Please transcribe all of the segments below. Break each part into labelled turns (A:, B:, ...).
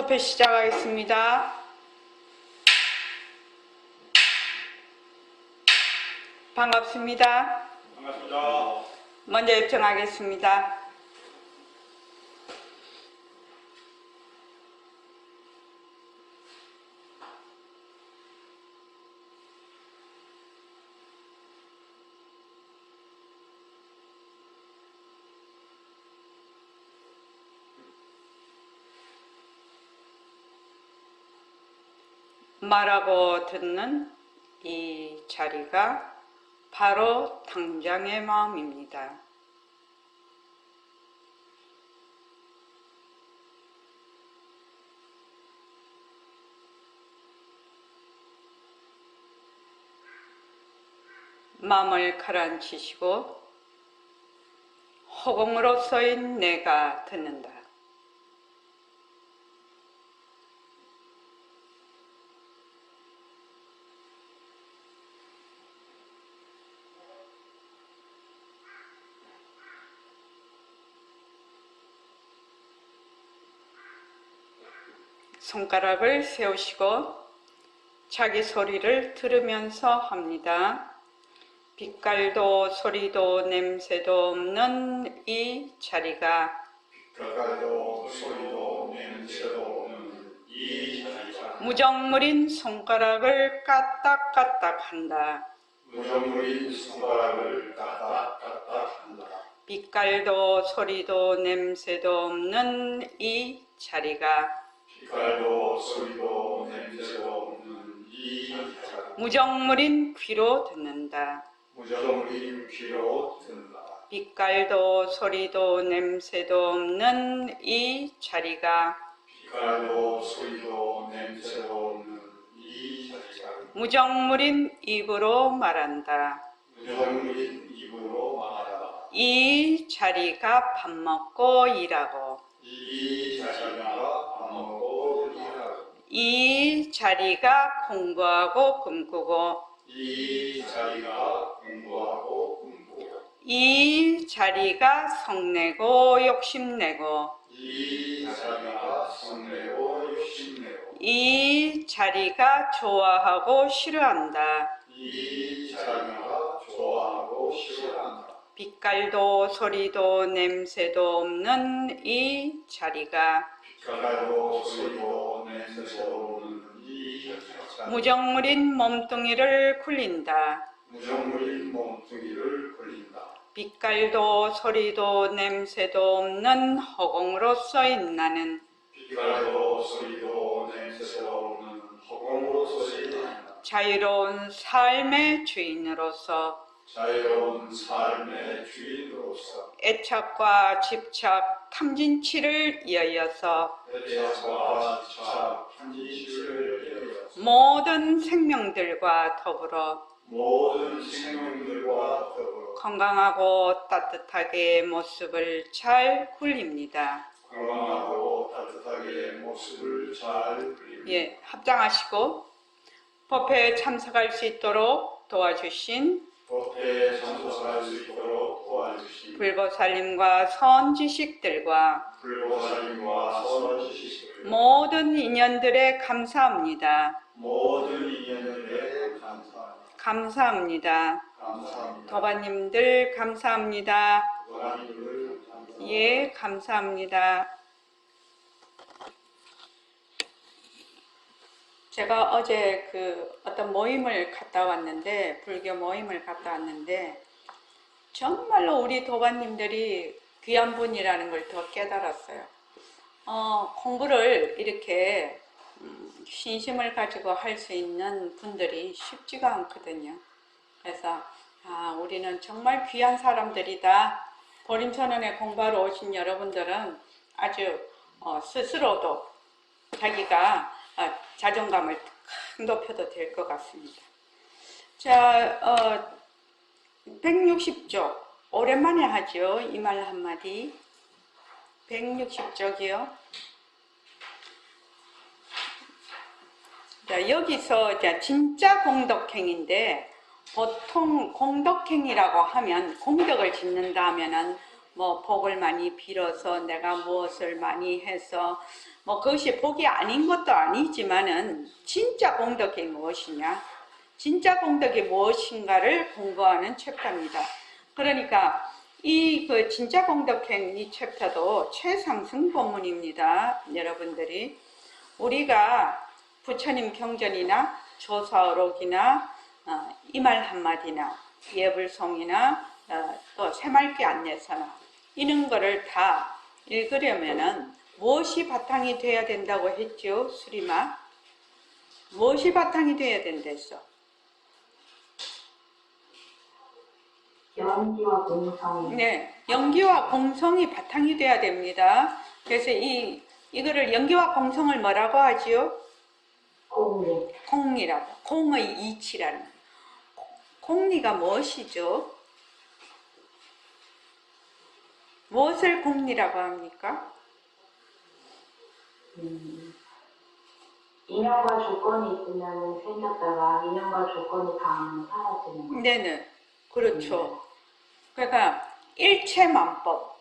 A: 발표 시작하겠습니다. 반갑습니다.
B: 반갑습니다.
A: 먼저 입장하겠습니다. 말하고 듣는 이 자리가 바로 당장의 마음입니다. 마음을 가라앉히시고 허공으로서인 내가 듣는다. 손가락을 세우시고 자기 소리를 들으면서 합니다. 빛깔도 소리도 냄새도 없는 이 자리가
B: 빛깔도 소리도 냄새도 없는 이 자리가
A: 무정물인 손가락을 까딱까딱한다.
B: 무정물인 손가락을 까딱까딱한다.
A: 빛깔도 소리도 냄새도 없는 이 자리가
B: 빛깔도 소리도 냄새도 없는 이 자리가
A: 무정물인 귀로 듣는다.
B: 무정물인 귀로 듣는다.
A: 빛깔도 소리도 냄새도 없는 이 자리가
B: 빛깔도 소리도 냄새도 없는 이 자리가
A: 무정물인 입으로 말한다.
B: 무정물인 입으로 말하다.
A: 이 자리가 밥 먹고 일하고
B: 이 자리가 밥 먹고 일하고
A: 이 자리가 공부하고 꿈꾸고
B: 이 자리가 공부하고 꿈꾸고
A: 이 자리가 성내고 욕심내고
B: 이 자리가 성내고 욕심내고
A: 이 자리가 좋아하고 싫어한다.
B: 이 자리가 좋아하고 싫어한다.
A: 빛깔도 소리도 냄새도 없는 이 자리가
B: 빛깔도 소리도 냄새도 없는 이 자리가
A: 무정물인 몸뚱이를 굴린다.
B: 무정물인 몸뚱이를 굴린다.
A: 빛깔도 소리도 냄새도 없는 허공으로서인 나는
B: 빛깔도 소리도 냄새도 없는 허공으로서의 나는
A: 자유로운 삶의 주인으로서
B: 자유로운 삶의 주인으로서
A: 애착과 집착, 탐진치를 이어서
B: 애착과 집착, 편지를 이어서
A: 모든 생명들과 더불어
B: 모든 생명들과 더불어
A: 건강하고 따뜻하게 모습을 잘 굴립니다.
B: 건강하고 따뜻하게 모습을 잘 그립니다.
A: 예, 합장하시고 법회에 참석할 수 있도록 도와주신
B: 법회에 참석할 수 있도록 도와주신
A: 불보살님과 선지식들과
B: 불보살님과 선지식들
A: 모든 인연들에 감사합니다.
B: 모든 인연들에 감사합니다.
A: 감사합니다.
B: 감사합니다.
A: 도바님들 감사합니다.
B: 도가님들 감사합니다.
A: 예, 감사합니다. 제가 어제 어떤 모임을 갔다 왔는데, 불교 모임을 갔다 왔는데, 정말로 우리 도반님들이 귀한 분이라는 걸 더 깨달았어요. 공부를 이렇게 신심을 가지고 할 수 있는 분들이 쉽지가 않거든요. 그래서 우리는 정말 귀한 사람들이다. 보림선언에 공부하러 오신 여러분들은 아주 스스로도 자기가 자존감을 큰 높여도 될 것 같습니다. 자, 160쪽 오랜만에 하죠. 이 말 한마디. 160쪽이요. 자, 여기서 진짜 공덕행인데, 보통 공덕행이라고 하면 공덕을 짓는다 하면은 뭐 복을 많이 빌어서 내가 무엇을 많이 해서 뭐 그것이 복이 아닌 것도 아니지만은 진짜 공덕이 무엇이냐, 진짜 공덕이 무엇인가를 공부하는 챕터입니다. 그러니까 이 그 진짜 공덕행 이 챕터도 최상승 본문입니다. 여러분들이 우리가 부처님 경전이나 조사어록이나 이말 한마디나 예불송이나 또 새말기 안내서나 이런 거를 다 읽으려면은 무엇이 바탕이 돼야 된다고 했죠? 수리마? 무엇이 바탕이 돼야 된댔어?
C: 연기와 공성.
A: 네, 연기와 공성이 바탕이 돼야 됩니다. 그래서 이거를 연기와 공성을 뭐라고 하지요?
C: 공리.
A: 공리라고. 공의 이치라는 거예요. 공리가 무엇이죠? 무엇을 공리라고 합니까?
C: 인연과 조건이 있으면 생겼다가 인연과 조건이 닿으면 사라지는 거.
A: 네네. 그렇죠. 그러니까 일체만법.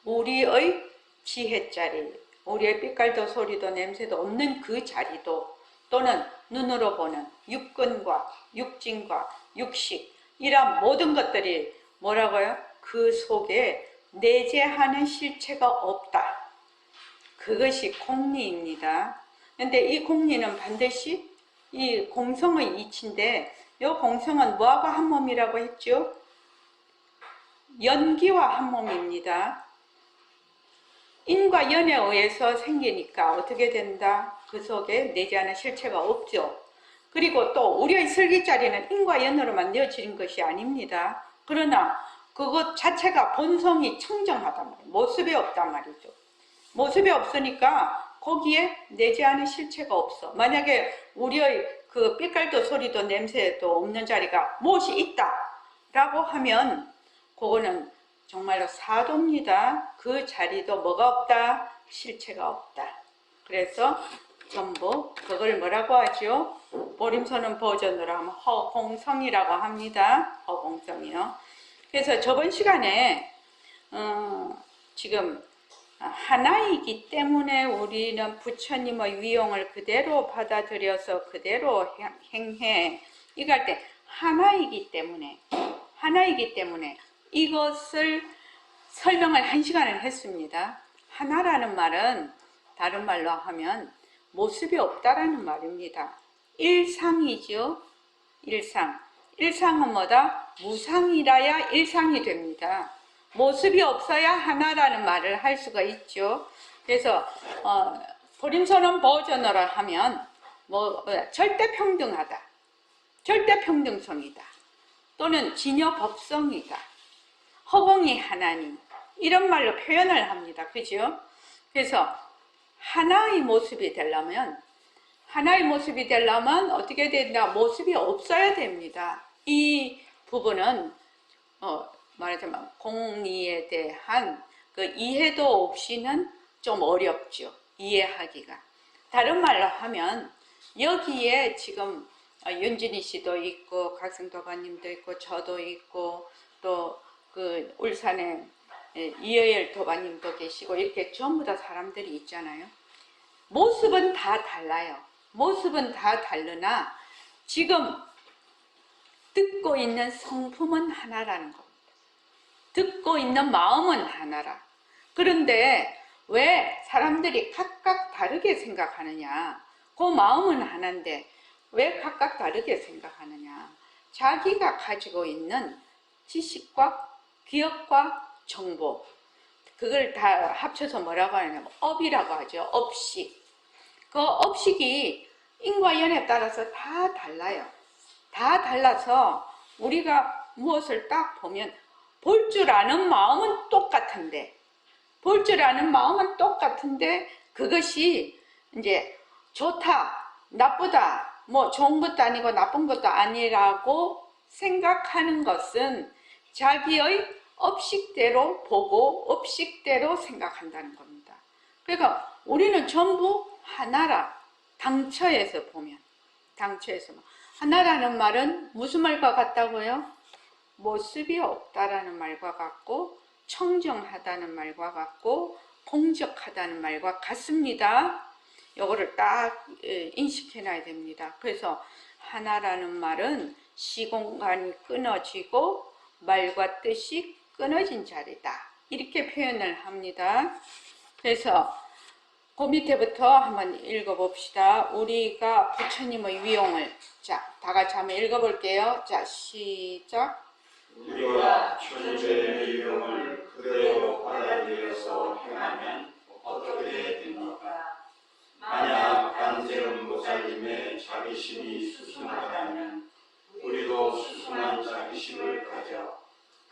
A: 우리의 지혜자리, 우리의 빛깔도 소리도 냄새도 없는 그 자리도 또는 눈으로 보는 육근과 육진과 육식 이런 모든 것들이 뭐라고요? 그 속에 내재하는 실체가 없다. 그것이 공리입니다. 근데 이 공리는 반드시 이 공성의 이치인데 이 공성은 뭐하고 한 몸이라고 했죠? 연기와 한 몸입니다. 인과 연에 의해서 생기니까 어떻게 된다? 그 속에 내재하는 실체가 없죠. 그리고 또 우리의 설기자리는 인과 연으로만 내어지는 것이 아닙니다. 그러나 그것 자체가 본성이 청정하단 말이에요. 모습이 없단 말이죠. 모습이 없으니까 거기에 내재하는 실체가 없어. 만약에 우리의 그 빛깔도 소리도 냄새도 없는 자리가 무엇이 있다 라고 하면 그거는 정말로 사도입니다. 그 자리도 뭐가 없다? 실체가 없다. 그래서 전부 그걸 뭐라고 하죠? 보림서는 버전으로 하면 허공성이라고 합니다. 허공성이요. 그래서 저번 시간에 지금 하나이기 때문에 우리는 부처님의 위용을 그대로 받아들여서 그대로 행해. 이거 할 때 하나이기 때문에 이것을 설명을 1시간을 했습니다. 하나라는 말은 다른 말로 하면 모습이 없다라는 말입니다. 일상이죠. 일상은 뭐다? 무상이라야 일상이 됩니다. 모습이 없어야 하나라는 말을 할 수가 있죠. 그래서 보림선언 버전으로 하면 절대평등하다, 절대평등성이다, 또는 진여법성이다, 허공이 하나님 이런 말로 표현을 합니다. 그죠? 그래서 하나의 모습이 되려면 어떻게 된다? 모습이 없어야 됩니다. 이 부분은 말하자면 공리에 대한 그 이해도 없이는 좀 어렵죠. 이해하기가. 다른 말로 하면 여기에 지금 윤진희 씨도 있고 각성도반님도 있고 저도 있고 또 그 울산에 이여열 도반님도 계시고 이렇게 전부 다 사람들이 있잖아요. 모습은 다 달라요. 모습은 다 다르나 지금 듣고 있는 성품은 하나라는 겁니다. 듣고 있는 마음은 하나라. 그런데 왜 사람들이 각각 다르게 생각하느냐? 그 마음은 하나인데 왜 각각 다르게 생각하느냐? 자기가 가지고 있는 지식과 기억과 정보, 그걸 다 합쳐서 뭐라고 하냐면 업이라고 하죠. 업식. 그 업식이 인과 연에 따라서 다 달라요. 다 달라서 우리가 무엇을 딱 보면 볼 줄 아는 마음은 똑같은데 그것이 이제 좋다, 나쁘다, 뭐 좋은 것도 아니고 나쁜 것도 아니라고 생각하는 것은 자기의 업식대로 보고 업식대로 생각한다는 겁니다. 그러니까 우리는 전부 하나라. 당처에서 보면 하나라는 말은 무슨 말과 같다고요? 모습이 없다라는 말과 같고 청정하다는 말과 같고 공적하다는 말과 같습니다. 요거를 딱 인식해놔야 됩니다. 그래서 하나라는 말은 시공간이 끊어지고 말과 뜻이 끊어진 자리다. 이렇게 표현을 합니다. 그래서 그 밑에부터 한번 읽어봅시다. 우리가 부처님의 위용을, 자, 다 같이 한번 읽어볼게요. 자, 시작.
B: 우리가 천주의 위용을 그대로 받아들여서 행하면 어떻게 됩니까? 만약 관세음보살님의 자비심이 수승하다면 우리도 수승한 자비심을 가져.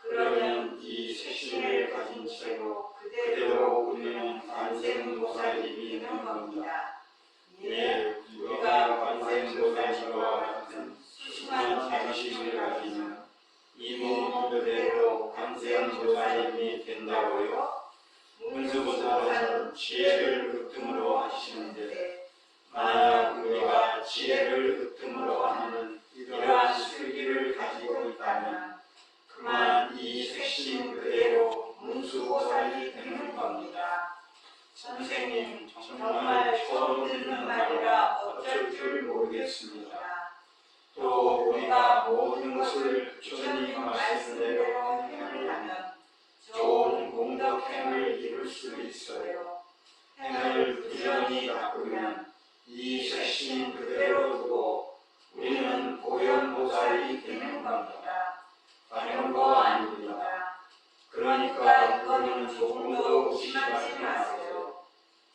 B: 그러면 이 색심을 가진 채로 그대로 우리는 관세음보살님이 되는 겁니다. 예, 우리가 관세음보살님과 같은 수승한 자비심을 가지면 이 몸 그대로 관세음보살님이 된다고요? 문수보살은 지혜를 흑tum으로 하시는데 만약 우리가 지혜를 흑tum으로 하는 이러한 슬기를 가지고 있다면 그만 이 색심 그대로 문수보살이 되는 겁니다. 선생님, 정말 처음 듣는 말이라 어쩔 줄 모르겠습니다. 또 우리가 모든 것을 부처님 말씀대로 행을 하면 좋은 공덕행을 이룰 수 있어요. 행을 부지런히 닦으면 이 색심 그대로 두고 우리는 보현보살이 되는 겁니다. 다른 거 아닙니다. 그러니까 이거는 조금도 의심하지 마세요.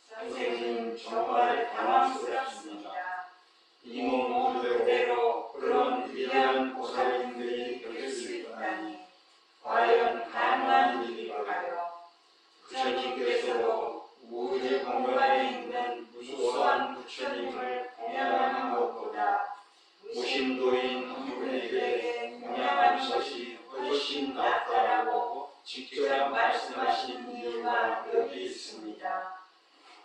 B: 선생님 정말 당황스럽습니다. 이 몸 그대로 그런 위대한 보살님들이 될 수 있다니 과연 가능한 일일까요? 부처님께서도 우주 공간에 있는 무소한 부처님을 공양하는 것보다 무심도인 한 분에게 공양하는 것이 훨씬 낫다라고 직접 말씀하신 이유가 여기 있습니다.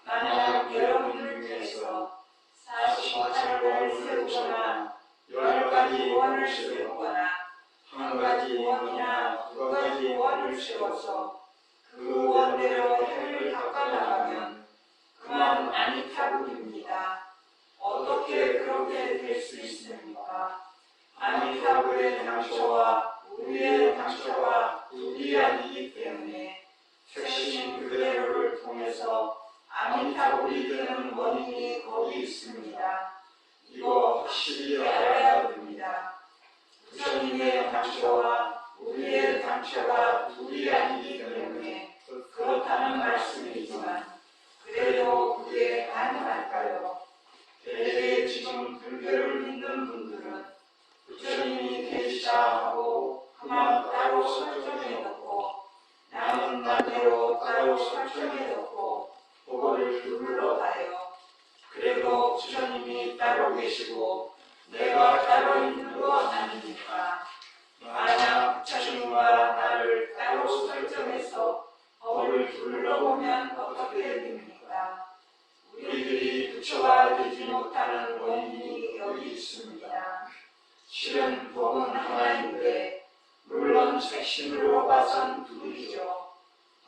B: 만약 여러분 중에서 48원을 세우거나 10가지 원을 세우거나 한 가지 원이나 두 가지 원을 세워서 그 원대로 행을 닦아나가면 그만 아미타불입니다. 어떻게 그렇게 될 수 있습니까? 아미타불의 당초와 우리의 당초가 둘이 아니기 때문에 색심 그대로를 통해서 아미타불이 되는 원인이 거기 있습니다. 이거 확실히 알아야 됩니다. 부처님의 당초와 우리의 당초가 둘이 아니기 때문에 그렇다는 말씀이지만 그래도 그게 가능할까요? 대개 지금 불교를 믿는 분들은 부처님이 계시다 하고 그만 따로 설정해 놓고 나는 나대로 따로 설정해 놓고 법을 둘러봐요. 그래도 부처님이 따로 계시고 내가 따로 있는 거 아닙니까? 만약 부처님과 나를 따로 설정해서 법을 둘러보면 어떻게 됩니까? 우리들이 부처가 되지 못하는 원인이 여기 있습니다. 실은 법은 하나인데 물론 색심으로 봐선 둘이죠.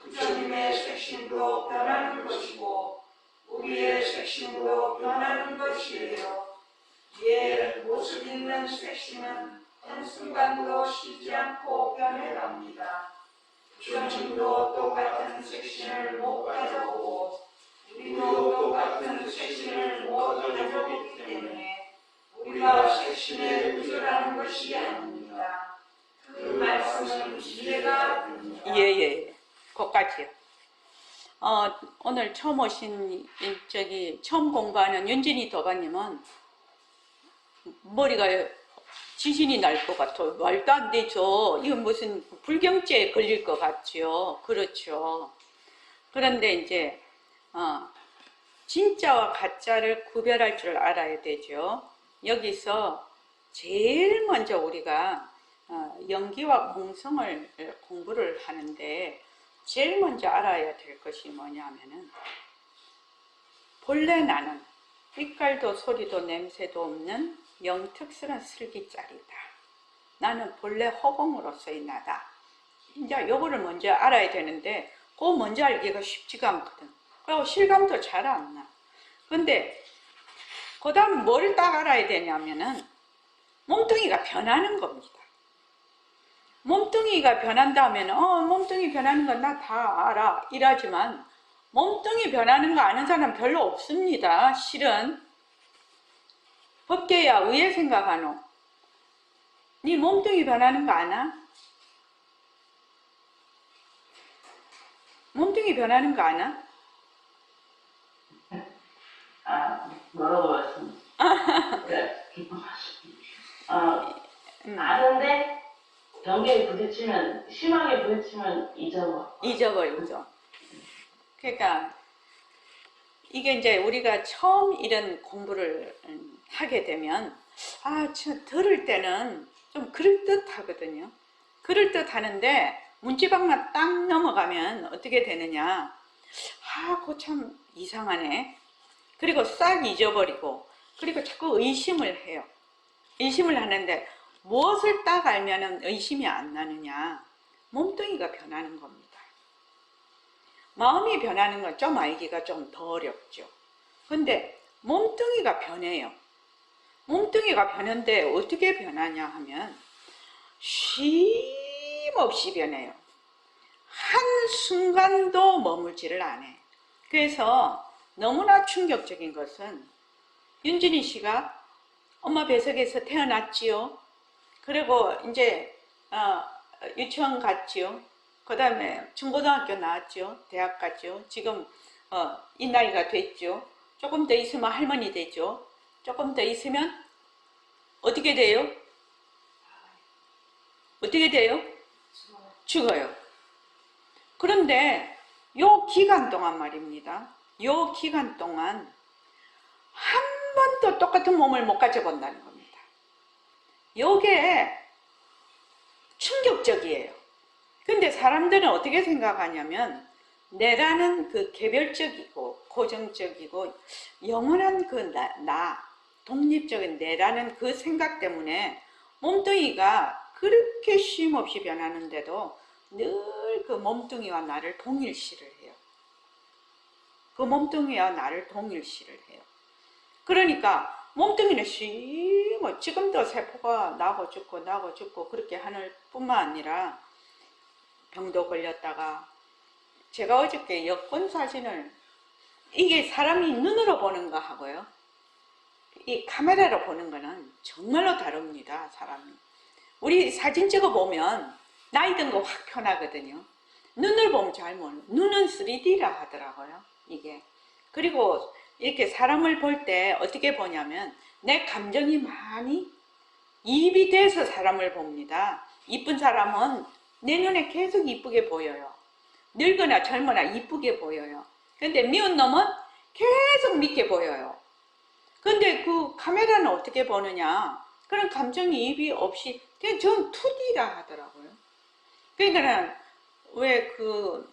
B: 부처님의 색심도 변하는 것이고 우리의 색심도 변하는 것이에요. 예, 모습 있는 색심은 한순간도 쉬지 않고 변해갑니다. 부처님도 똑같은 색심을 못 가져보고 우리도 똑같은 색심을 못 가져보기 때문에 우리가 색심에 의존하는 것이 아닙니다. 그 말씀은 이해가 됩니다.
A: 예. 거기까지요. 오늘 처음 오신 처음 공부하는 윤진이 도반님은 머리가 지진이 날 것 같아요. 말도 안 되죠. 이건 무슨 불경죄에 걸릴 것 같죠. 그렇죠. 그런데 이제 진짜와 가짜를 구별할 줄 알아야 되죠. 여기서 제일 먼저 우리가 연기와 공성을 공부를 하는데 제일 먼저 알아야 될 것이 뭐냐면은 본래 나는 빛깔도 소리도 냄새도 없는 영특스런 슬기짜리다. 나는 본래 허공으로서의 나다. 이제 요거를 먼저 알아야 되는데 그거 뭔지 알기가 쉽지가 않거든. 그리고 실감도 잘 안 나. 근데 그 다음 뭘 딱 알아야 되냐면은 몸뚱이가 변하는 겁니다. 몸뚱이가 변한다면 몸뚱이 변하는 건 나 다 알아 이러지만 몸뚱이 변하는 거 아는 사람 별로 없습니다. 실은 법계야 왜 생각하노? 네 몸뚱이 변하는 거 아나? 몸뚱이 변하는 거 아나?
D: 뭐라고 말씀드릴까요? 아는데 경계에 부딪히면, 심하게 부딪히면
A: 잊어버리죠. 그러니까 이게 이제 우리가 처음 이런 공부를 하게 되면 들을 때는 좀 그럴듯하거든요. 그럴듯하는데 문지방만 딱 넘어가면 어떻게 되느냐, 그거 참 이상하네. 그리고 싹 잊어버리고, 그리고 자꾸 의심을 해요. 의심을 하는데 무엇을 딱 알면 의심이 안 나느냐? 몸뚱이가 변하는 겁니다. 마음이 변하는 건 좀 알기가 좀 더 어렵죠. 근데 몸뚱이가 변해요. 몸뚱이가 변하는데 어떻게 변하냐 하면 쉼없이 변해요. 한순간도 머물지를 않아요. 그래서 너무나 충격적인 것은 윤진희 씨가 엄마 뱃속에서 태어났지요. 그리고 이제 유치원 갔지요. 그 다음에 중고등학교 나왔죠. 대학 갔죠. 지금 이 나이가 됐죠. 조금 더 있으면 할머니 되죠. 조금 더 있으면 어떻게 돼요? 어떻게 돼요? 죽어요. 그런데 요 기간 동안 말입니다. 요 기간 동안 한 번도 똑같은 몸을 못 가져본다는 겁니다. 요게 충격적이에요. 근데 사람들은 어떻게 생각하냐면 내라는 그 개별적이고 고정적이고 영원한 그 나, 독립적인 내라는 그 생각 때문에 몸뚱이가 그렇게 쉼없이 변하는데도 늘 그 몸뚱이와 나를 동일시를 해요. 그 몸뚱이와 나를 동일시를 해요. 그러니까 몸뚱이는 지금도 세포가 나고 죽고 그렇게 하는 뿐만 아니라 병도 걸렸다가, 제가 어저께 여권 사진을, 이게 사람이 눈으로 보는 거 하고요, 이 카메라로 보는 거는 정말로 다릅니다. 사람이 우리 사진 찍어 보면 나이 든 거 확 표나거든요. 눈을 보면 잘 모르는, 눈은 3D라 하더라고요, 이게. 그리고 이렇게 사람을 볼 때 어떻게 보냐면 내 감정이 많이 이입이 돼서 사람을 봅니다. 이쁜 사람은 내 눈에 계속 이쁘게 보여요. 늙거나 젊거나 이쁘게 보여요. 근데 미운 놈은 계속 밉게 보여요. 근데 그 카메라는 어떻게 보느냐, 그런 감정이입이 없이 그냥 전 2D라 하더라고요. 그러니까 왜 그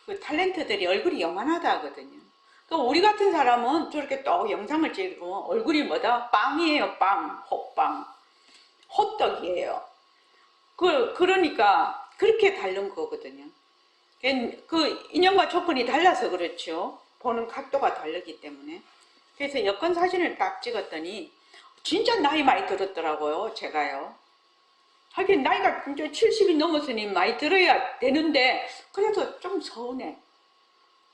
A: 탤런트들이 얼굴이 요만하다 하거든요. 그러니까 우리 같은 사람은 저렇게 또 영상을 찍으면 얼굴이 뭐다? 빵이에요. 빵. 호빵. 호떡이에요. 그러니까 그렇게 다른 거거든요. 그 인연과 조건이 달라서 그렇죠. 보는 각도가 다르기 때문에. 그래서 여권 사진을 딱 찍었더니 진짜 나이 많이 들었더라고요. 제가요. 하긴 나이가 진짜 70이 넘었으니 많이 들어야 되는데 그래도 좀 서운해.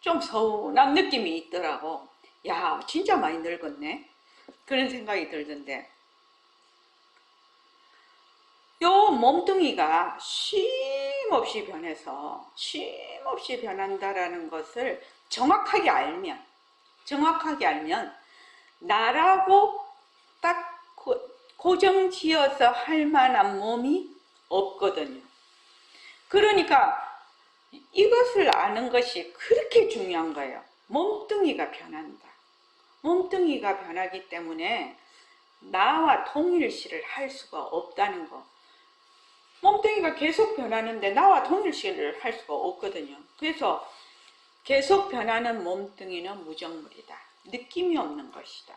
A: 좀 서운한 느낌이 있더라고. 야, 진짜 많이 늙었네. 그런 생각이 들던데, 요 몸뚱이가 쉼없이 변해서 쉼없이 변한다라는 것을 정확하게 알면 나라고 딱 고정 지어서 할 만한 몸이 없거든요. 그러니까 이것을 아는 것이 그렇게 중요한 거예요. 몸뚱이가 변한다. 몸뚱이가 변하기 때문에 나와 동일시를 할 수가 없다는 거. 몸뚱이가 계속 변하는데 나와 동일시를 할 수가 없거든요. 그래서 계속 변하는 몸뚱이는 무정물이다. 느낌이 없는 것이다.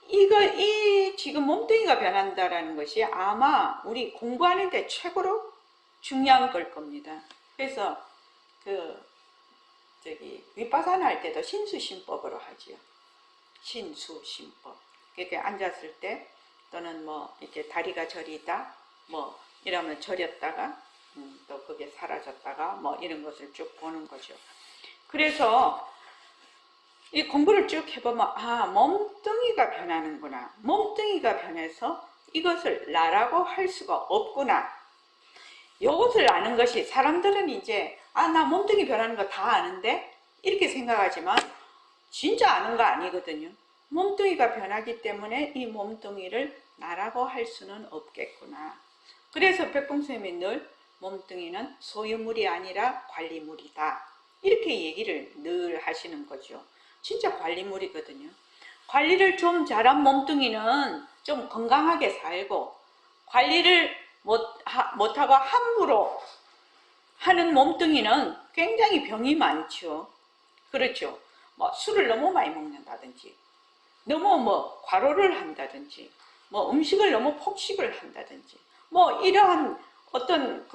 A: 이 지금 몸뚱이가 변한다라는 것이 아마 우리 공부하는데 최고로 중요한 걸 겁니다. 그래서 윗바사나 할 때도 신수신법으로 하지요. 신수신법. 이렇게 앉았을 때 또는 뭐 이렇게 다리가 저리다 뭐 이러면 저렸다가 또 그게 사라졌다가 뭐 이런 것을 쭉 보는 거죠. 그래서 이 공부를 쭉 해보면 아, 몸뚱이가 변하는구나. 몸뚱이가 변해서 이것을 나라고 할 수가 없구나. 이것을 아는 것이 사람들은 이제 아, 나 몸뚱이 변하는 거 다 아는데 이렇게 생각하지만 진짜 아는 거 아니거든요. 몸뚱이가 변하기 때문에 이 몸뚱이를 나라고 할 수는 없겠구나. 그래서 백봉스님이 늘 몸뚱이는 소유물이 아니라 관리물이다. 이렇게 얘기를 늘 하시는 거죠. 진짜 관리물이거든요. 관리를 좀 잘한 몸뚱이는 좀 건강하게 살고 관리를 못하고 함부로 하는 몸뚱이는 굉장히 병이 많죠. 그렇죠. 뭐 술을 너무 많이 먹는다든지 너무 뭐 과로를 한다든지 뭐 음식을 너무 폭식을 한다든지 뭐 이러한 어떤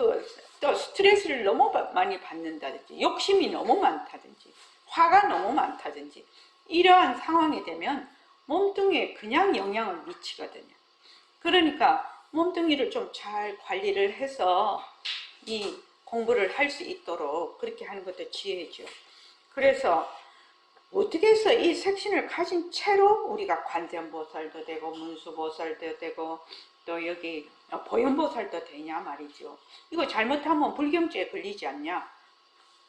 A: 또 스트레스를 너무 많이 받는다든지 욕심이 너무 많다든지 화가 너무 많다든지 이러한 상황이 되면 몸뚱이에 그냥 영향을 미치거든요. 그러니까 몸뚱이를 좀 잘 관리를 해서 이 공부를 할 수 있도록 그렇게 하는 것도 지혜죠. 그래서 어떻게 해서 이 색신을 가진 채로 우리가 관세음보살도 되고 문수보살도 되고 또 여기 보현보살도 되냐 말이죠. 이거 잘못하면 불경죄에 걸리지 않냐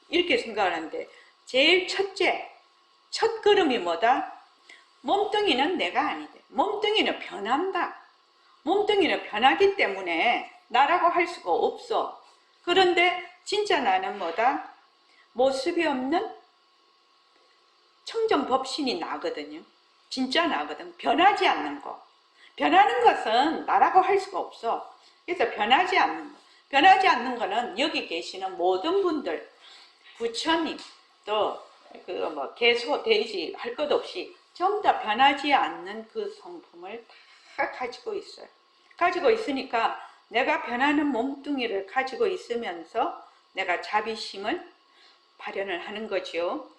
A: 이렇게 생각을 하는데 제일 첫 걸음이 뭐다? 몸뚱이는 내가 아니다. 몸뚱이는 변한다. 몸뚱이는 변하기 때문에 나라고 할 수가 없어. 그런데 진짜 나는 뭐다? 모습이 없는 청정법신이 나거든요. 진짜 나거든. 변하지 않는 거. 변하는 것은 나라고 할 수가 없어. 그래서 변하지 않는 거. 변하지 않는 거는 여기 계시는 모든 분들, 부처님, 또 개소, 돼지 할 것 없이 전부 다 변하지 않는 그 성품을 다 가지고 있어요. 가지고 있으니까 내가 변하는 몸뚱이를 가지고 있으면서 내가 자비심을 발현을 하는 거죠.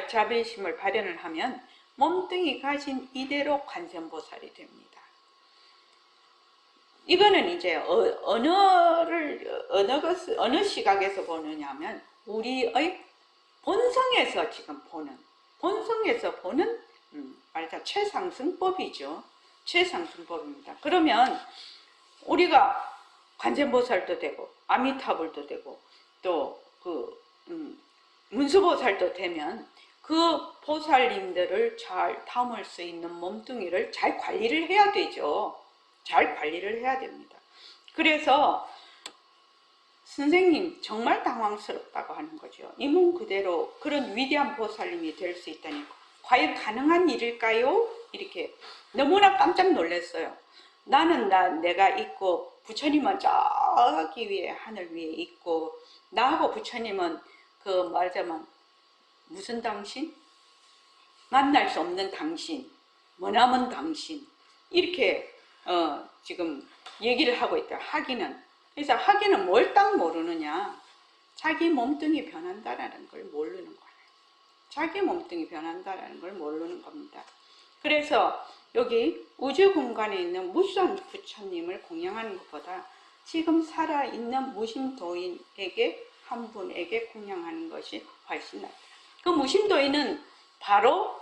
A: 자비심을 발현을 하면 몸뚱이 가진 이대로 관세음보살이 됩니다. 이거는 이제 어느 시각에서 보느냐면 우리의 본성에서 지금 보는 말하자면 최상승법이죠. 최상승법입니다. 그러면 우리가 관세음보살도 되고 아미타불도 되고 또 문수보살도 되면 그 보살님들을 잘 담을 수 있는 몸뚱이를 잘 관리를 해야 되죠. 잘 관리를 해야 됩니다. 그래서 선생님 정말 당황스럽다고 하는 거죠. 이 몸 그대로 그런 위대한 보살님이 될 수 있다니 과연 가능한 일일까요? 이렇게 너무나 깜짝 놀랐어요. 나는 내가 있고 부처님은 저기 위에 하늘 위에 있고 나하고 부처님은 말하자면 무슨 당신? 만날 수 없는 당신, 머나먼 당신 이렇게 지금 얘기를 하고 있다. 그래서 하기는 뭘 딱 모르느냐? 자기 몸뚱이 변한다라는 걸 모르는 거예요. 자기 몸뚱이 변한다라는 걸 모르는 겁니다. 그래서 여기 우주 공간에 있는 무수한 부처님을 공양하는 것보다 지금 살아있는 무심도인에게 한 분에게 공양하는 것이 훨씬 낫다. 그 무심도인은 바로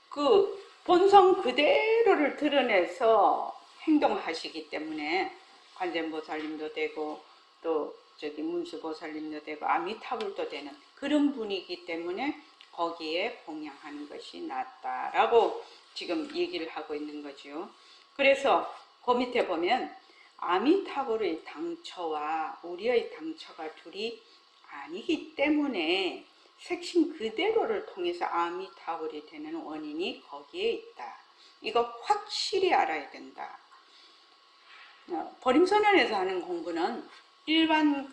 A: 그 본성 그대로를 드러내서 행동하시기 때문에 관세음보살님도 되고 또 문수보살님도 되고 아미타불도 되는 그런 분이기 때문에 거기에 공양하는 것이 낫다라고 지금 얘기를 하고 있는 거죠. 그래서 그 밑에 보면 아미타불의 당처와 우리의 당처가 둘이 아니기 때문에 색신 그대로를 통해서 아미타불이 되는 원인이 거기에 있다. 이거 확실히 알아야 된다. 보림선언에서 하는 공부는 일반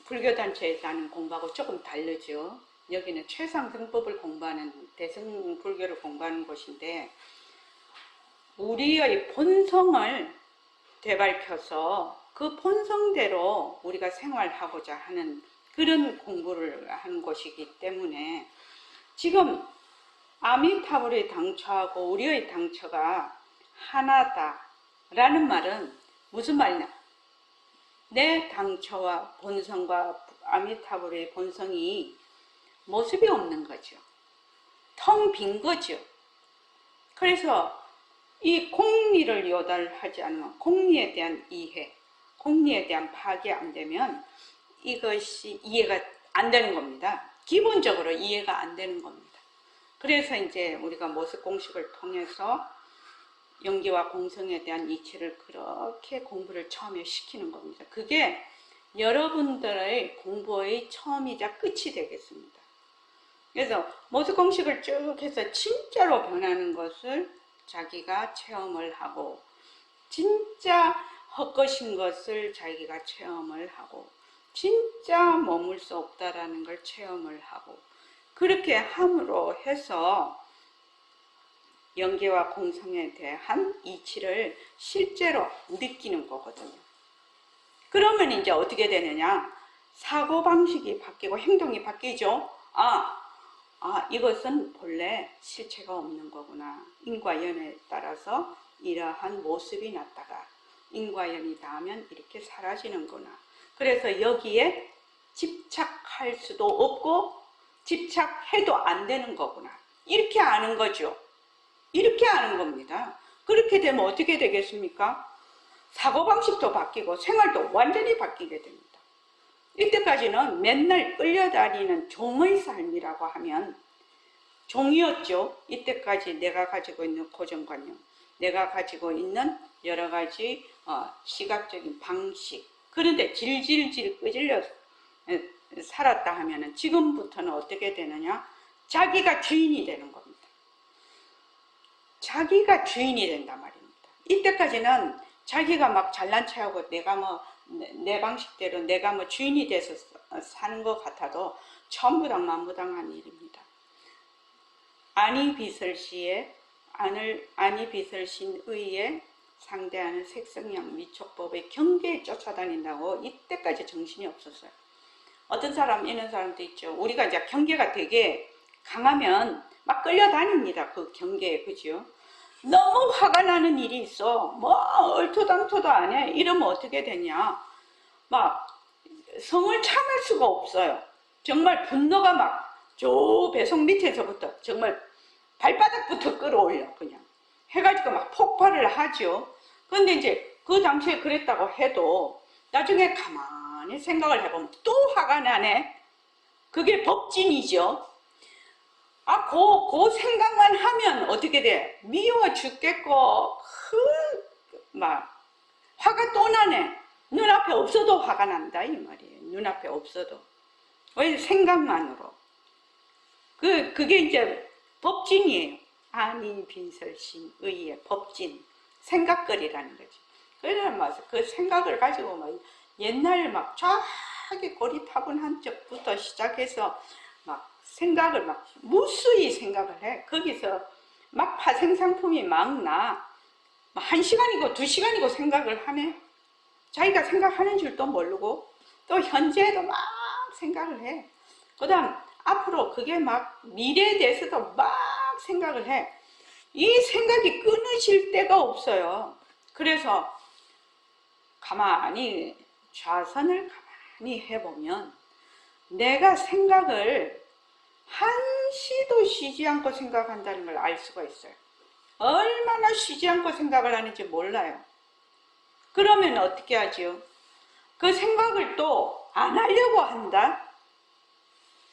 A: 불교단체에서 하는 공부하고 조금 다르죠. 여기는 최상승법을 공부하는 대승불교를 공부하는 곳인데 우리의 본성을 되밟혀서 그 본성대로 우리가 생활하고자 하는 그런 공부를 하는 것이기 때문에 지금 아미타불의 당처하고 우리의 당처가 하나다라는 말은 무슨 말이냐? 내 당처와 본성과 아미타불의 본성이 모습이 없는 거죠. 텅 빈 거죠. 그래서 이 공리를 요달하지 않으면 공리에 대한 이해, 공리에 대한 파악이 안 되면 이것이 이해가 안 되는 겁니다. 기본적으로 이해가 안 되는 겁니다. 그래서 이제 우리가 모습 공식을 통해서 연기와 공성에 대한 이치를 그렇게 공부를 처음에 시키는 겁니다. 그게 여러분들의 공부의 처음이자 끝이 되겠습니다. 그래서 모습 공식을 쭉 해서 진짜로 변하는 것을 자기가 체험을 하고 진짜 헛것인 것을 자기가 체험을 하고 진짜 머물 수 없다라는 걸 체험을 하고 그렇게 함으로 해서 연계와 공성에 대한 이치를 실제로 느끼는 거거든요. 그러면 이제 어떻게 되느냐? 사고방식이 바뀌고 행동이 바뀌죠. 이것은 본래 실체가 없는 거구나. 인과연에 따라서 이러한 모습이 났다가 인과연이 닿으면 이렇게 사라지는구나. 그래서 여기에 집착할 수도 없고 집착해도 안 되는 거구나. 이렇게 아는 거죠. 이렇게 아는 겁니다. 그렇게 되면 어떻게 되겠습니까? 사고방식도 바뀌고 생활도 완전히 바뀌게 됩니다. 이때까지는 맨날 끌려다니는 종의 삶이라고 하면 종이었죠. 이때까지 내가 가지고 있는 고정관념, 내가 가지고 있는 여러 가지 시각적인 방식. 그런데 질질질 끄질려 살았다 하면은 지금부터는 어떻게 되느냐? 자기가 주인이 되는 겁니다. 자기가 주인이 된단 말입니다. 이때까지는 자기가 막 잘난 체하고 내가 뭐 내 방식대로 내가 뭐 주인이 돼서 사는 것 같아도 전부당 만무당한 일입니다. 아니비설시에 아니비설신의에 상대하는 색성량 미촉법의 경계에 쫓아다닌다고 이때까지 정신이 없었어요. 어떤 사람 이런 사람도 있죠. 우리가 이제 경계가 되게 강하면 막 끌려다닙니다. 그 경계에. 그죠? 너무 화가 나는 일이 있어. 뭐 얼토당토도 안 해. 이러면 어떻게 되냐. 막 성을 참을 수가 없어요. 정말 분노가 막 저 배속 밑에서부터 정말 발바닥부터 끌어올려. 그냥 해가지고 막 폭발을 하죠. 그런데 이제 그 당시에 그랬다고 해도 나중에 가만히 생각을 해보면 또 화가 나네. 그게 법진이죠. 그 생각만 하면 어떻게 돼? 미워 죽겠고, 막, 화가 또 나네. 눈앞에 없어도 화가 난다, 이 말이에요. 눈앞에 없어도. 왜 생각만으로. 그게 이제 법진이에요. 아니비설신, 의의 법진. 생각거리라는 거지. 그래서 그 생각을 가지고 막 옛날 막 저기 고리타분한 쪽부터 시작해서 막 생각을 막 무수히 생각을 해. 거기서 막 파생상품이 막 나. 1시간이고 2시간이고 생각을 하네. 자기가 생각하는 줄도 모르고 또 현재에도 막 생각을 해. 그 다음 앞으로 그게 막 미래에 대해서도 막 생각을 해. 이 생각이 끊으실 데가 없어요. 그래서 가만히 좌선을 가만히 해보면 내가 생각을 한시도 쉬지 않고 생각한다는 걸 알 수가 있어요. 얼마나 쉬지 않고 생각을 하는지 몰라요. 그러면 어떻게 하죠? 그 생각을 또 안 하려고 한다?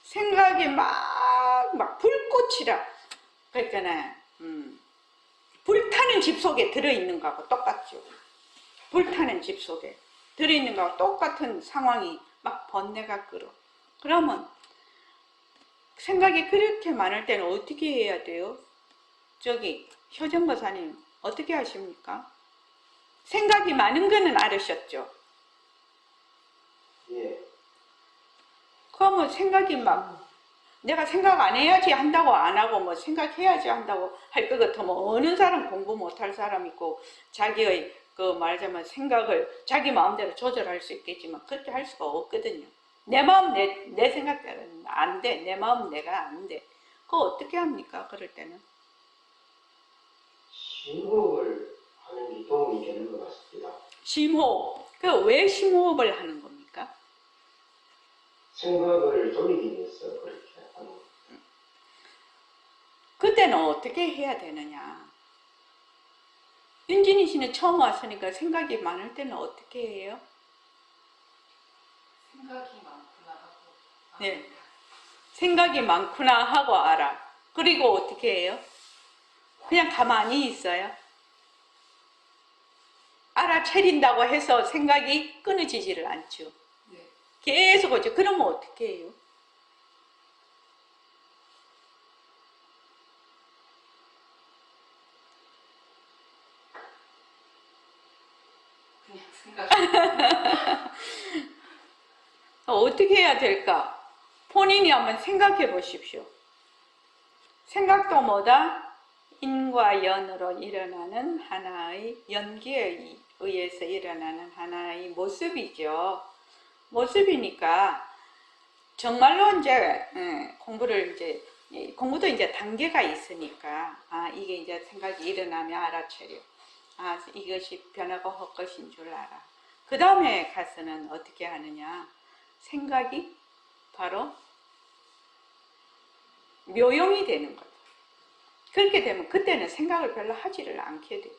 A: 생각이 막 불꽃이라. 그랬잖아요. 불타는 집 속에 들어있는 거하고 똑같죠. 불타는 집 속에 들어있는 거하고 똑같은 상황이 막 번뇌가 끓어. 그러면 생각이 그렇게 많을 때는 어떻게 해야 돼요? 저기 효정거사님 어떻게 하십니까? 생각이 많은 거는 알으셨죠?
B: 예.
A: 그러면 생각이 막 내가 생각 안 해야지 한다고 안 하고 뭐 생각해야지 한다고 할 것 같으면 어느 사람 공부 못할 사람 있고 자기의 그 말하자면 생각을 자기 마음대로 조절할 수 있겠지만 그렇게 할 수가 없거든요. 내 마음 내 생각대로는 안 돼. 내 마음 내가 안 돼. 그거 어떻게 합니까? 그럴 때는
E: 심호흡을 하는 게 도움이 되는 것 같습니다.
A: 심호흡. 그 왜 심호흡을 하는 겁니까?
E: 생각을 돌리기 위해서 그렇게 하는 것.
A: 그때는 어떻게 해야 되느냐? 윤진희 씨는 처음 왔으니까 생각이 많을 때는 어떻게 해요?
F: 생각이 많구나 하고.
A: 네. 생각이 많구나 하고 알아. 그리고 어떻게 해요? 그냥 가만히 있어요. 알아차린다고 해서 생각이 끊어지지를 않죠.
F: 네.
A: 계속 오죠. 그러면 어떻게 해요?
F: 그냥 생각.
A: 어떻게 해야 될까? 본인이 한번 생각해 보십시오. 생각도 뭐다? 인과 연으로 일어나는 하나의 연기에 의해서 일어나는 하나의 모습이죠. 모습이니까 정말로 이제 공부도 이제 단계가 있으니까 이게 이제 생각이 일어나면 알아차려. 이것이 변하고 헛것인 줄 알아. 그 다음에 가서는 어떻게 하느냐? 생각이 바로 묘용이 되는 거죠. 그렇게 되면 그때는 생각을 별로 하지를 않게 되죠.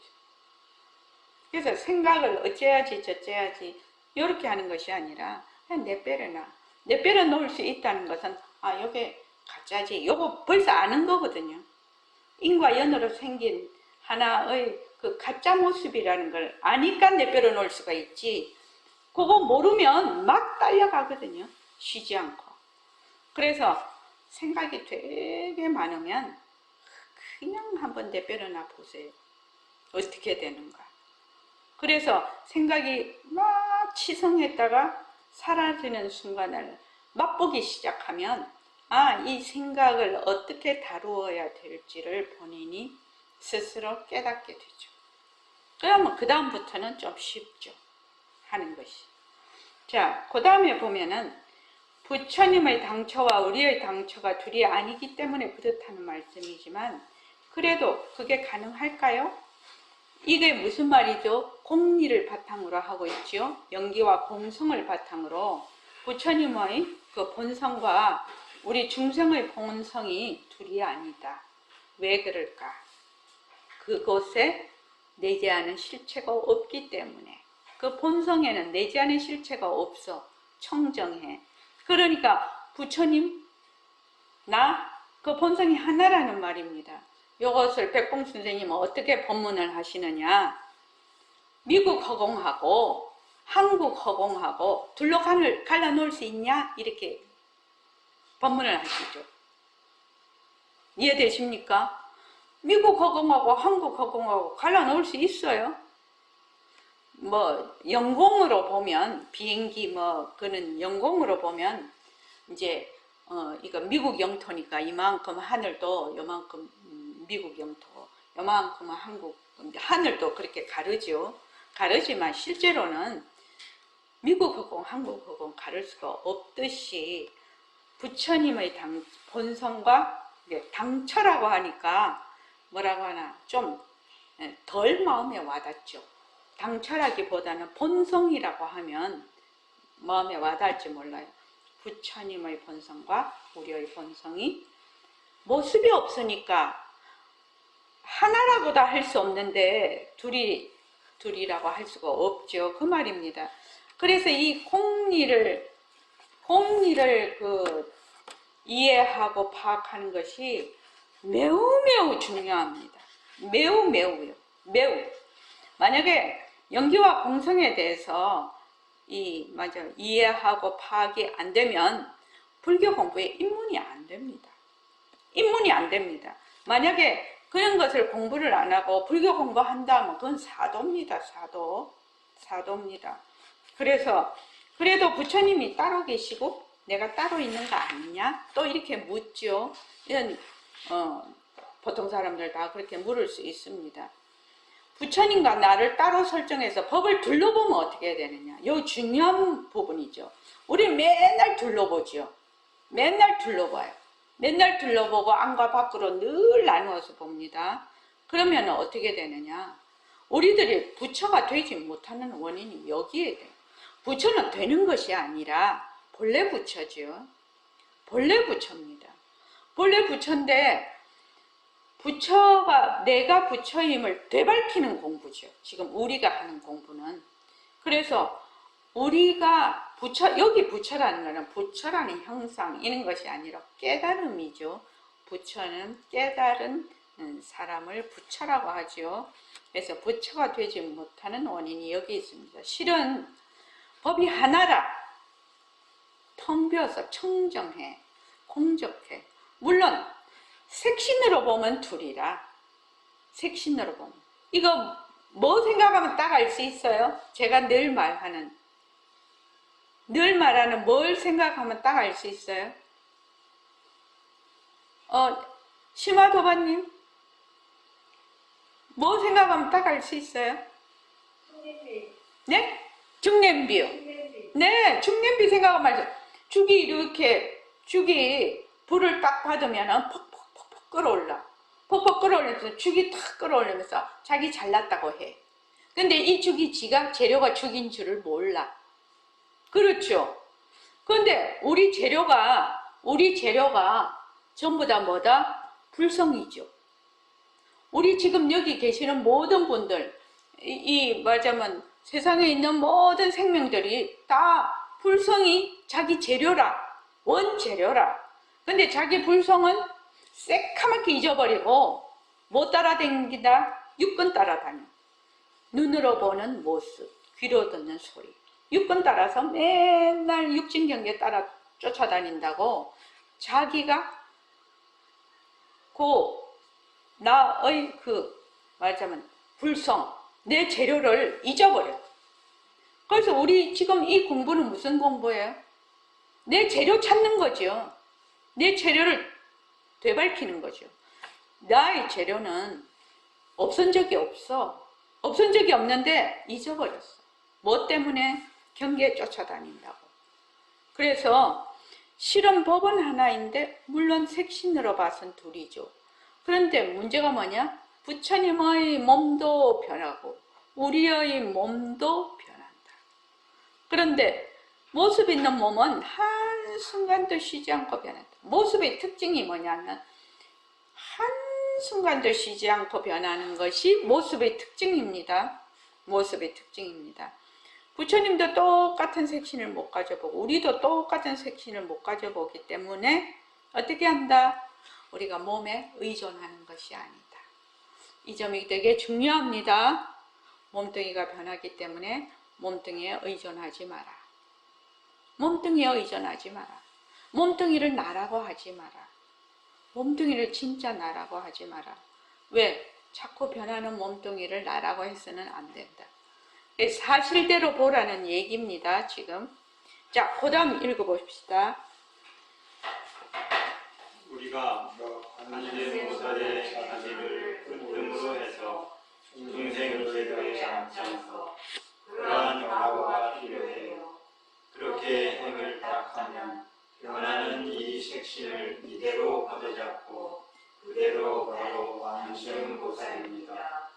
A: 그래서 생각을 어째야지 저째야지 이렇게 하는 것이 아니라 그냥 내빼려 놓을 수 있다는 것은 요게 가짜지. 요거 벌써 아는 거거든요. 인과 연으로 생긴 하나의 그 가짜 모습이라는 걸 아니까 내빼려 놓을 수가 있지. 그거 모르면 막 딸려가거든요. 쉬지 않고. 그래서 생각이 되게 많으면 그냥 한번 내빼려 놔 보세요. 어떻게 되는가. 그래서 생각이 막 치성했다가 사라지는 순간을 맛보기 시작하면 이 생각을 어떻게 다루어야 될지를 본인이 스스로 깨닫게 되죠. 그러면 그 다음부터는 좀 쉽죠. 하는 것이. 자, 그 다음에 보면은 부처님의 당처와 우리의 당처가 둘이 아니기 때문에 뿌듯하는 말씀이지만 그래도 그게 가능할까요? 이게 무슨 말이죠? 공리를 바탕으로 하고 있죠. 연기와 공성을 바탕으로 부처님의 그 본성과 우리 중생의 본성이 둘이 아니다. 왜 그럴까? 그곳에 내재하는 실체가 없기 때문에. 그 본성에는 내재하는 실체가 없어. 청정해. 그러니까 부처님, 그 본성이 하나라는 말입니다. 이것을 백봉 선생님은 어떻게 법문을 하시느냐? 미국 허공하고 한국 허공하고 둘로 갈라놓을 수 있냐? 이렇게 법문을 하시죠. 이해되십니까? 미국 허공하고 한국 허공하고 갈라놓을 수 있어요. 영공으로 보면 비행기 그는 영공으로 보면 이제 이거 미국 영토니까 이만큼 하늘도 요만큼 미국 영토, 요만큼은 한국 하늘도 그렇게 가르죠. 가르지만 실제로는 미국 허공, 한국 허공 가를 수가 없듯이 부처님의 본성과 당처라고 하니까 뭐라고 하나 좀 덜 마음에 와닿죠. 당처라기보다는 본성이라고 하면 마음에 와닿을지 몰라요. 부처님의 본성과 우리의 본성이 모습이 없으니까 하나라고도 할 수 없는데 둘이라고 할 수가 없죠. 그 말입니다. 그래서 이 공리를 이해하고 파악하는 것이 매우 중요합니다. 매우요. 매우. 만약에 연기와 공성에 대해서 이해하고 파악이 안 되면 불교 공부에 입문이 안 됩니다. 입문이 안 됩니다. 만약에 그런 것을 공부를 안 하고 불교 공부한다면 그건 사도입니다. 사도입니다. 그래서 그래도 부처님이 따로 계시고 내가 따로 있는 거 아니냐? 또 이렇게 묻죠. 이런 보통 사람들 다 그렇게 물을 수 있습니다. 부처님과 나를 따로 설정해서 법을 둘러보면 어떻게 되느냐. 요 중요한 부분이죠. 우리 맨날 둘러보죠. 맨날 둘러봐요. 맨날 둘러보고 안과 밖으로 늘 나누어서 봅니다. 그러면 어떻게 되느냐. 우리들이 부처가 되지 못하는 원인이 여기에 돼요. 부처는 되는 것이 아니라 본래 부처죠. 본래 부처입니다. 본래 부처인데 부처가 내가 부처임을 되밝히는 공부죠. 지금 우리가 하는 공부는. 그래서 우리가 부처, 여기 부처라는 것은 부처라는 형상 이런 것이 아니라 깨달음이죠. 부처는 깨달은 사람을 부처라고 하죠. 그래서 부처가 되지 못하는 원인이 여기 있습니다. 실은 법이 하나라. 텅 비어서 청정해, 공적해. 물론 색신으로 보면 둘이라. 색신으로 보면. 이거 뭐 생각하면 딱 알 수 있어요? 제가 늘 말하는 뭘 생각하면 딱 알 수 있어요? 심화도바님? 뭐 생각하면 딱 알 수 있어요? 네? 중냄비요. 네, 중냄비 생각하면 알죠. 죽이 불을 딱 받으면 퍽퍽 끓어올라. 퍽퍽 끓어올리면서 죽이 탁 끓어올리면서 자기 잘났다고 해. 근데 이 죽이 지가 재료가 죽인 줄을 몰라. 그렇죠. 근데 우리 재료가 전부 다 뭐다? 불성이죠. 우리 지금 여기 계시는 모든 분들, 말하자면 세상에 있는 모든 생명들이 다 불성이 자기 재료라. 원재료라. 근데 자기 불성은 새카맣게 잊어버리고 뭐 따라다닌다? 육근 따라다녀. 눈으로 보는 모습, 귀로 듣는 소리. 육근 따라서 맨날 육진경계 따라 쫓아다닌다고 자기가 나의 말하자면 불성, 내 재료를 잊어버려. 그래서 우리 지금 이 공부는 무슨 공부예요? 내 재료 찾는 거죠. 내 재료를 되밝히는 거죠. 나의 재료는 없은 적이 없어. 없은 적이 없는데 잊어버렸어. 뭐 때문에? 경계에 쫓아다닌다고. 그래서 실은 법은 하나인데 물론 색신으로 봐선 둘이죠. 그런데 문제가 뭐냐? 부처님의 몸도 변하고 우리의 몸도 변한다. 그런데 모습 있는 몸은 한순간도 쉬지 않고 변한다. 모습의 특징이 뭐냐면 한순간도 쉬지 않고 변하는 것이 모습의 특징입니다. 모습의 특징입니다. 부처님도 똑같은 색신을 못 가져보고 우리도 똑같은 색신을 못 가져보기 때문에 어떻게 한다? 우리가 몸에 의존하는 것이 아니다. 이 점이 되게 중요합니다. 몸뚱이가 변하기 때문에 몸뚱이에 의존하지 마라. 몸뚱이에 의존하지 마라. 몸뚱이를 나라고 하지 마라. 몸뚱이를 진짜 나라고 하지 마라. 왜? 자꾸 변하는 몸뚱이를 나라고 해서는 안 된다. 사실대로 보라는 얘기입니다. 지금. 자, 그 다음 읽어봅시다.
B: 우리가 한일의 모살의 자기를 근등으로 해서 중생을 제도에 앉혀서 그러한 과거가 필요해요. 그렇게 행을 딱 하면 변하는 이 색신을 이대로 걷어잡고 그대로 바로 왕생보살입니다.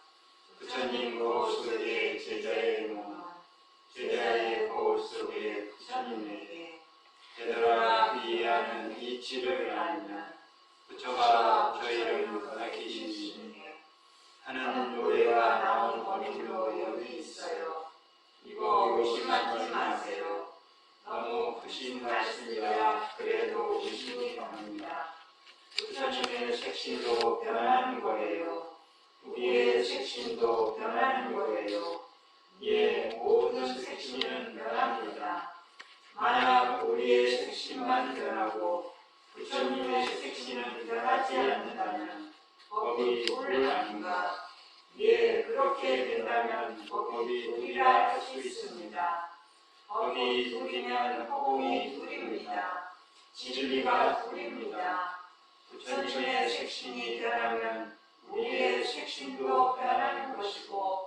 B: 부처님 거울 속에 제자의 몸, 제자의 거울 속에 부처님에게 되돌아 이해하는 이치를 알면 부처가 저희를 가르치시니 하는 노래가 나온 어린이로 여기 있어요. 이거 의심하지 마세요. 너무 크신 말씀이라 그래도 의심이 갑니다. 부처님의 색신도 변하는 거예요. 우리의 색신도 변하는 거예요. 예, 모든 색신은 변합니다. 만약 우리의 색신만 변하고 부처님의 색신은 변하지 않는다면 법이 둘 아닌가? 예, 그렇게 된다면 법이 둘이라 할 수 있습니다. 법이 둘이면 허공이 둘입니다. 진리가 둘입니다. 부처님의 색신이 변하면 우리의 색신도 변하는 것이고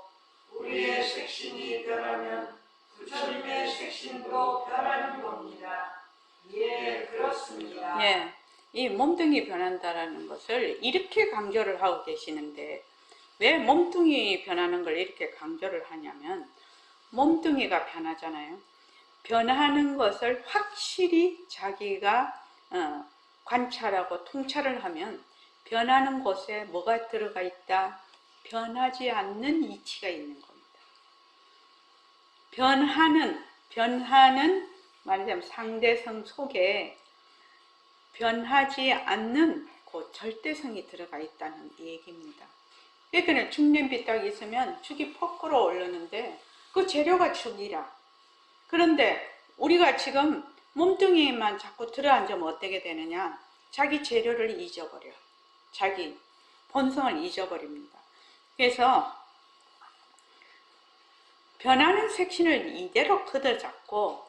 A: 이 몸뚱이 변한다라는 것을 이렇게 강조를 하고 계시는데 왜 몸뚱이 변하는 걸 이렇게 강조를 하냐면 몸뚱이가 변하잖아요. 변하는 것을 확실히 자기가 관찰하고 통찰을 하면 변하는 곳에 뭐가 들어가 있다? 변하지 않는 이치가 있는 겁니다. 변하는 말하자면 상대성 속에 변하지 않는 그 절대성이 들어가 있다는 얘기입니다. 그러니까 죽냄비 딱 있으면 죽이 퍽 끓어오르는데 그 재료가 죽이라. 그런데 우리가 지금 몸뚱이에만 자꾸 들어앉으면 어떻게 되느냐? 자기 재료를 잊어버려. 자기 본성을 잊어버립니다. 그래서 변하는 색신을 이대로 걷어잡고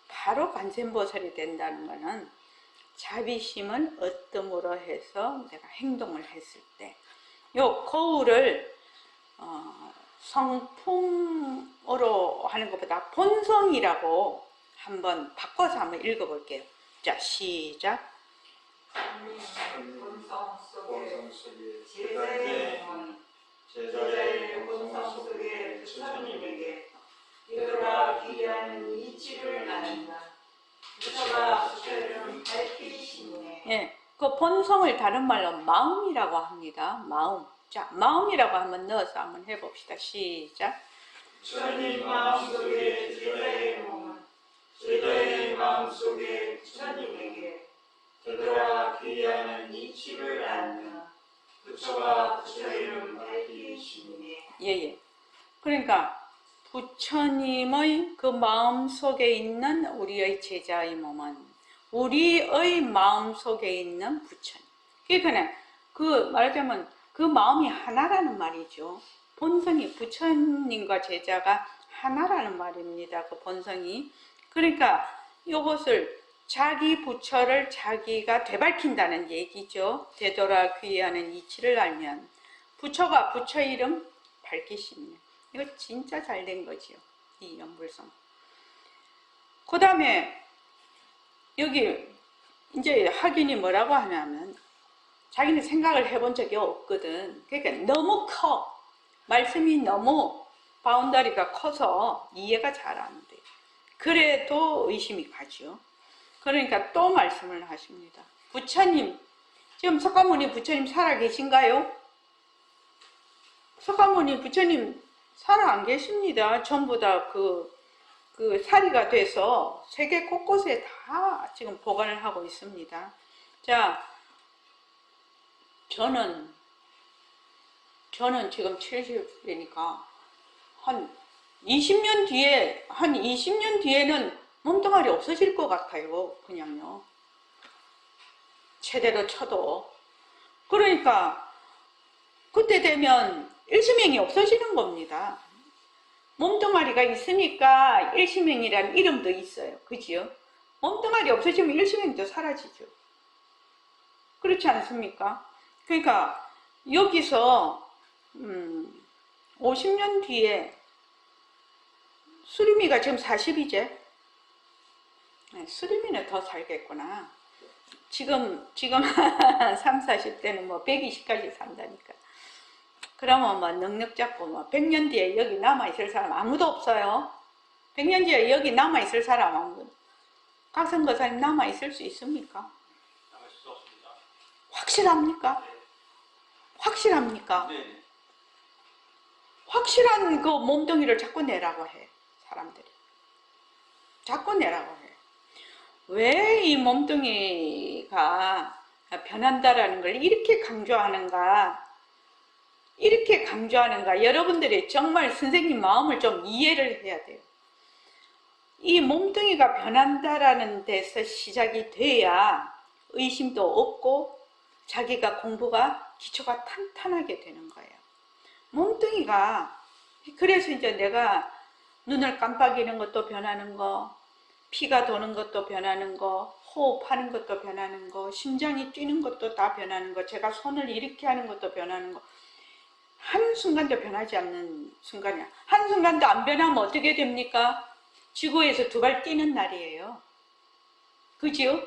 A: 바로 관세음보살이 된다는 것은 자비심을 어뜸으로 해서 내가 행동을 했을 때 요 거울을 성품으로 하는 것보다 본성이라고 한번 바꿔서 한번 읽어볼게요. 자, 시작.
F: 본성
B: 본성
F: 속에
B: 속에
F: 제자의 본성 속에 부처님에게 이르라 귀하는 이치를 나눈다. 부처가 부처를 밝히시네.
A: 예, 그 본성을 다른 말로 마음이라고 합니다. 마음. 자, 마음이라고 한번 넣어서 한번 해봅시다. 시작.
F: 부처님 마음속에 제자의 몸은 제자의 마음속에 부처님에게 이르라 귀하는 이치를 나눈다. 부처가 부처를 밝히시네.
A: 예. 그러니까 부처님의 그 마음 속에 있는 우리의 제자의 몸은 우리의 마음 속에 있는 부처님. 그러니까 그 말하자면 그 마음이 하나라는 말이죠. 본성이 부처님과 제자가 하나라는 말입니다. 그 본성이. 그러니까 이것을 자기 부처를 자기가 되밝힌다는 얘기죠. 되돌아 귀하는 이치를 알면 부처가 부처 이름 밝히시면 이거 진짜 잘 된 거지요. 이 연불성. 그 다음에 여기 이제 학인이 뭐라고 하냐면 자기는 생각을 해본 적이 없거든. 그러니까 너무 커. 말씀이 너무 바운더리가 커서 이해가 잘 안 돼. 그래도 의심이 가죠. 그러니까 또 말씀을 하십니다. 부처님, 지금 석가모니 부처님 살아 계신가요? 석가모니 부처님 살아 안 계십니다. 전부 다 그 사리가 돼서 세계 곳곳에 다 지금 보관을 하고 있습니다. 자, 저는 지금 70이니까 한 20년 뒤에는 몸뚱아리 없어질 것 같아요. 그냥요. 제대로 쳐도. 그러니까 그때 되면 일시맹이 없어지는 겁니다. 몸뚱아리가 있으니까 일시맹이라는 이름도 있어요. 그지요? 몸뚱아리 없어지면 일시맹도 사라지죠. 그렇지 않습니까? 그러니까 여기서 50년 뒤에 수림이가 지금 40이제? 수림이는 더 살겠구나. 지금 3, 40대는 뭐 120까지 산다니까. 그러면 뭐 넉넉 잡고 뭐 100년 뒤에 여기 남아있을 사람 아무도 없어요. 100년 뒤에 여기 남아있을 사람 아무도. 각성거사님 남아있을 수 있습니까?
E: 나갈 수 없습니다.
A: 확실합니까? 확실합니까?
E: 네.
A: 확실한 그 몸뚱이를 자꾸 내라고 해. 사람들이. 자꾸 내라고 해. 왜 이 몸뚱이가 변한다라는 걸 이렇게 강조하는가? 여러분들이 정말 선생님 마음을 좀 이해를 해야 돼요. 이 몸뚱이가 변한다라는 데서 시작이 돼야 의심도 없고 자기가 공부가 기초가 탄탄하게 되는 거예요. 몸뚱이가 그래서 이제 내가 눈을 깜빡이는 것도 변하는 거, 피가 도는 것도 변하는 거, 호흡하는 것도 변하는 거, 심장이 뛰는 것도 다 변하는 거, 제가 손을 이렇게 하는 것도 변하는 거. 한순간도 변하지 않는 순간이야. 한순간도 안 변하면 어떻게 됩니까? 지구에서 2발 뛰는 날이에요. 그지요?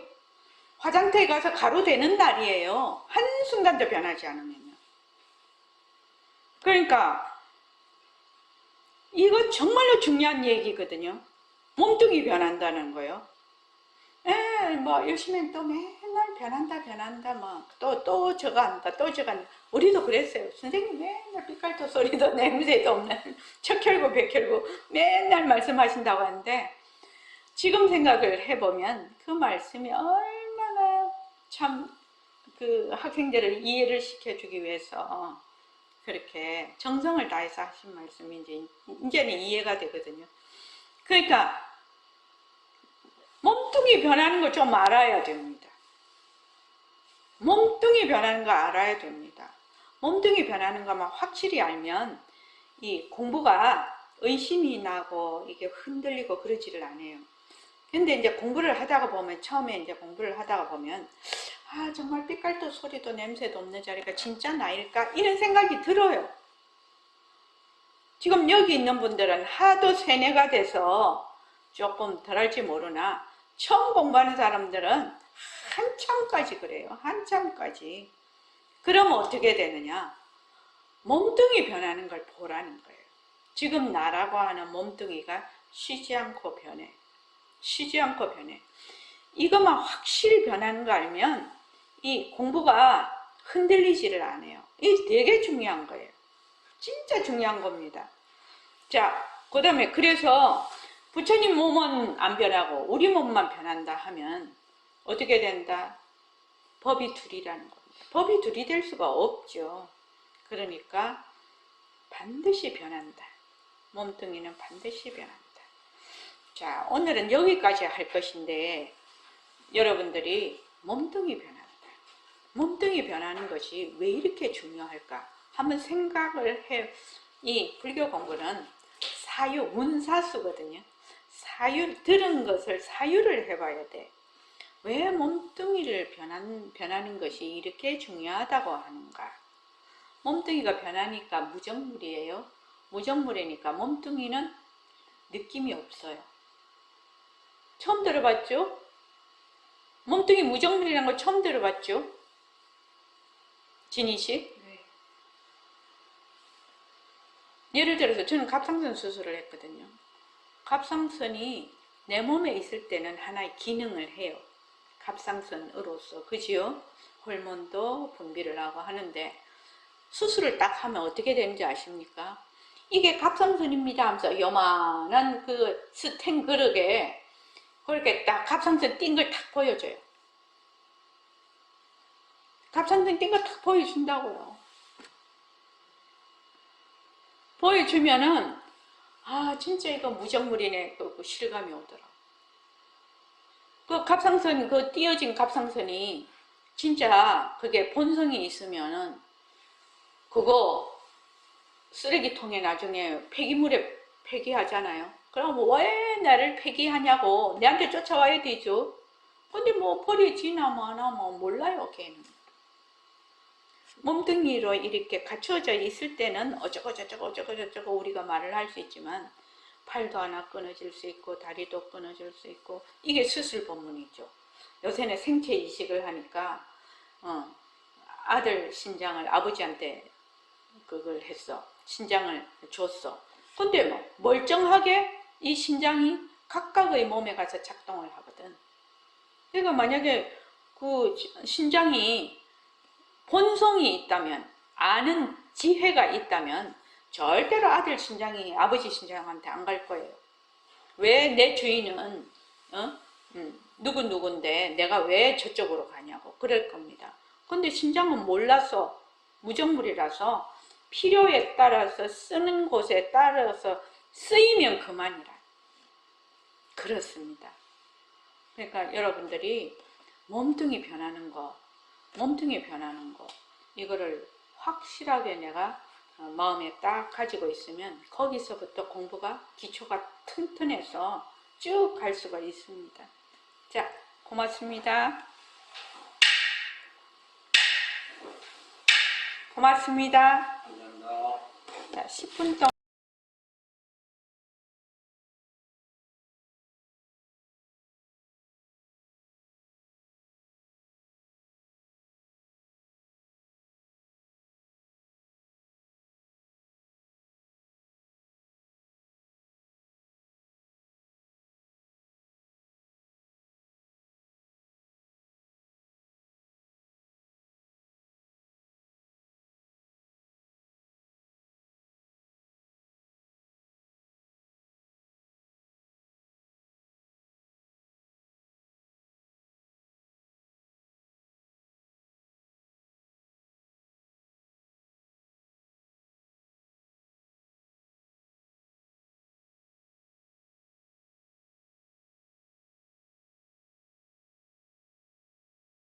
A: 화장터에 가서 가로 되는 날이에요. 한순간도 변하지 않으면요. 그러니까 이거 정말로 중요한 얘기거든요. 몸뚱이 변한다는 거요. 뭐 열심히 또 맨날 변한다 뭐 또 저거 한다 또 저거 한다. 우리도 그랬어요. 선생님 맨날 삐깔도 소리도 냄새도 없는 척 혈고 백 혈고 맨날 말씀하신다고 하는데, 지금 생각을 해보면 그 말씀이 얼마나 참 그 학생들을 이해를 시켜주기 위해서 그렇게 정성을 다해서 하신 말씀인지 이제는 이해가 되거든요. 그러니까 몸뚱이 변하는 걸 좀 알아야 됩니다. 몸뚱이 변하는 거 알아야 됩니다. 몸뚱이 변하는 것만 확실히 알면 이 공부가 의심이 나고 이게 흔들리고 그러지를 않아요. 근데 이제 공부를 하다가 보면, 처음에 이제 공부를 하다가 보면, 아, 정말 삐깔도 소리도 냄새도 없는 자리가 진짜 나일까? 이런 생각이 들어요. 지금 여기 있는 분들은 하도 세뇌가 돼서 조금 덜할지 모르나, 처음 공부하는 사람들은 한참까지 그래요. 한참까지. 그러면 어떻게 되느냐? 몸뚱이 변하는 걸 보라는 거예요. 지금 나라고 하는 몸뚱이가 쉬지 않고 변해. 쉬지 않고 변해. 이것만 확실히 변하는 거 알면 이 공부가 흔들리지를 않아요. 이게 되게 중요한 거예요. 진짜 중요한 겁니다. 자, 그 다음에 그래서 부처님 몸은 안 변하고 우리 몸만 변한다 하면 어떻게 된다? 법이 둘이라는 겁니다. 법이 둘이 될 수가 없죠. 그러니까 반드시 변한다. 몸뚱이는 반드시 변한다. 자, 오늘은 여기까지 할 것인데, 여러분들이 몸뚱이 변한다. 몸뚱이 변하는 것이 왜 이렇게 중요할까? 한번 생각을 해. 이 불교 공부는 사유, 문사수거든요. 사유, 들은 것을 사유를 해봐야 돼. 왜 몸뚱이를 변하는 것이 이렇게 중요하다고 하는가? 몸뚱이가 변하니까 무정물이에요. 무정물이니까 몸뚱이는 느낌이 없어요. 처음 들어봤죠? 몸뚱이 무정물이라는 거 처음 들어봤죠? 진희씨?
C: 네.
A: 예를 들어서 저는 갑상선 수술을 했거든요. 갑상선이 내 몸에 있을 때는 하나의 기능을 해요. 갑상선으로서. 그지요? 호르몬도 분비를 하고 하는데, 수술을 딱 하면 어떻게 되는지 아십니까? 이게 갑상선입니다 하면서 요만한 그 스텐 그릇에 그렇게 딱 갑상선 띈 걸 탁 보여줘요. 갑상선 띈 걸 탁 보여준다고요. 보여주면은, 아, 진짜 이거 무정물이네. 그 실감이 오더라. 그 갑상선, 그 띄어진 갑상선이 진짜 그게 본성이 있으면은 그거 쓰레기통에 나중에 폐기물에 폐기하잖아요. 그럼 왜 나를 폐기하냐고 내한테 쫓아와야 되죠. 근데 뭐 버려지나 마나 뭐 몰라요, 걔는. 몸뚱이로 이렇게 갖춰져 있을 때는 어쩌고 우리가 말을 할 수 있지만, 팔도 하나 끊어질 수 있고 다리도 끊어질 수 있고, 이게 수술 법문이죠. 요새는 생체 이식을 하니까 아들 신장을 아버지한테 그걸 했어. 신장을 줬어. 근데 뭐 멀쩡하게 이 신장이 각각의 몸에 가서 작동을 하거든. 그러니까 만약에 그 신장이 본성이 있다면, 아는 지혜가 있다면 절대로 아들 신장이 아버지 신장한테 안 갈 거예요. 왜 내 주인은 누군데 내가 왜 저쪽으로 가냐고 그럴 겁니다. 근데 신장은 몰라서, 무정물이라서 필요에 따라서 쓰는 곳에 따라서 쓰이면 그만이라. 그렇습니다. 그러니까 여러분들이 몸뚱이 변하는 거, 이거를 확실하게 내가 마음에 딱 가지고 있으면 거기서부터 공부가, 기초가 튼튼해서 쭉 갈 수가 있습니다. 자, 고맙습니다. 고맙습니다.
E: 감사합니다.
A: 자, 10분 동안